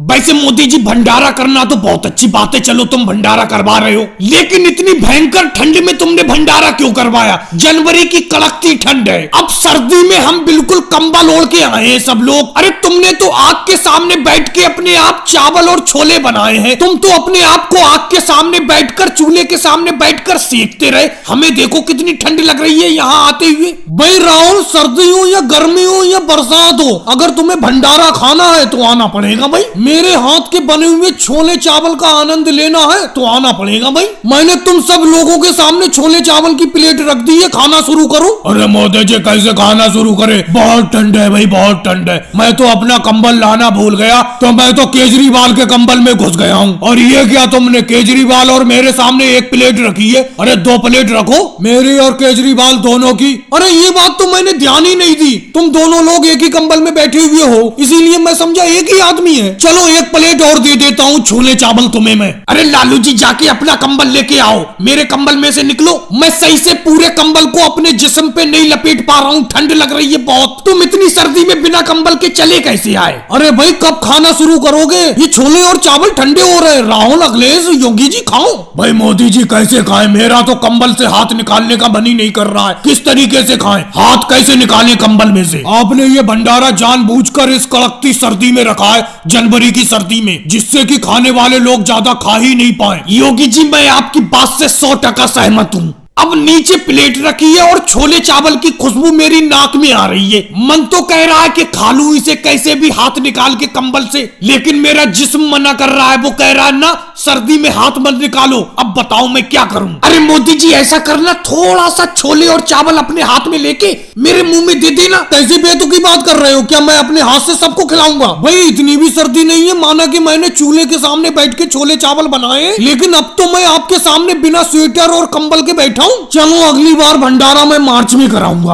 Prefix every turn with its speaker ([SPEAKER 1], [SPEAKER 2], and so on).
[SPEAKER 1] वैसे मोदी जी भंडारा करना तो बहुत अच्छी बात है, चलो तुम भंडारा करवा रहे हो, लेकिन इतनी भयंकर ठंड में तुमने भंडारा क्यों करवाया? जनवरी की कड़कती ठंड है, अब सर्दी में हम बिल्कुल कंबल ओढ़ के आए हैं सब लोग। अरे तुमने तो आग के सामने बैठ के अपने आप चावल और छोले बनाए हैं, तुम तो अपने आप को आग के सामने बैठकर चूल्हे के सामने बैठकर सेकते रहे। हमें देखो कितनी ठंड लग रही है यहाँ आते हुए। भाई राहुल, सर्दी हो या गर्मी हो या बरसात हो, अगर तुम्हें भंडारा खाना है तो आना पड़ेगा भाई। मेरे हाथ के बने हुए छोले चावल का आनंद लेना है तो आना पड़ेगा भाई। मैंने तुम सब लोगों के सामने छोले चावल की प्लेट रख दी है, खाना शुरू करो। अरे मोदी जी कैसे खाना शुरू करे, बहुत ठंड है भाई, बहुत ठंड है। मैं तो अपना कंबल लाना भूल गया, तो मैं तो केजरीवाल के कंबल में घुस गया हूँ। और ये क्या तुमने केजरीवाल और मेरे सामने एक प्लेट रखी है? अरे 2 प्लेट रखो, मेरी और केजरीवाल दोनों की। अरे ये बात तो मैंने ध्यान ही नहीं दी, तुम दोनों लोग एक ही कंबल में बैठे हुए हो, इसीलिए मैं समझा एक ही आदमी है। चलो 1 प्लेट और दे देता हूँ छोले चावल तुम्हें मैं। अरे लालू जी जाके अपना कंबल लेके आओ, मेरे कंबल में से निकलो। मैं सही से पूरे कंबल को अपने जिस्म पे नहीं लपेट पा रहा हूँ, ठंड लग रही है बहुत। तुम इतनी सर्दी में बिना कंबल के चले कैसे आए? अरे भाई कब खाना शुरू करोगे? ये छोले और चावल ठंडे हो रहे। राहुल, अखिलेश, योगी जी खाओ। भाई मोदी जी कैसे खाएं, मेरा तो कंबल से हाथ निकालने का मन ही नहीं कर रहा है। किस तरीके से खाएं, हाथ कैसे निकालें कंबल में से? आपने ये भंडारा जानबूझकर इस कड़कती सर्दी में रखा है, जनवरी की सर्दी में, जिससे कि खाने वाले लोग ज्यादा खा ही नहीं पाए। योगी जी मैं आपकी बात से 100% सहमत हूँ। अब नीचे प्लेट रखी है और छोले चावल की खुशबू मेरी नाक में आ रही है। मन तो कह रहा है कि खा लूं इसे कैसे भी हाथ निकाल के कंबल से, लेकिन मेरा जिस्म मना कर रहा है। वो कह रहा है ना सर्दी में हाथ मत निकालो। अब बताओ मैं क्या करूं? अरे मोदी जी ऐसा करना, थोड़ा सा छोले और चावल अपने हाथ में लेके मेरे मुंह में दे देना। कैसी बेतुकी बात कर रहे हो? क्या मैं अपने हाथ से सबको खिलाऊंगा? भाई इतनी भी सर्दी नहीं है, माना कि मैंने चूल्हे के सामने बैठ के छोले चावल बनाए, लेकिन अब तो मैं आपके सामने बिना स्वेटर और कंबल के बैठा हूँ। चलो अगली बार भंडारा मैं मार्च में कराऊंगा।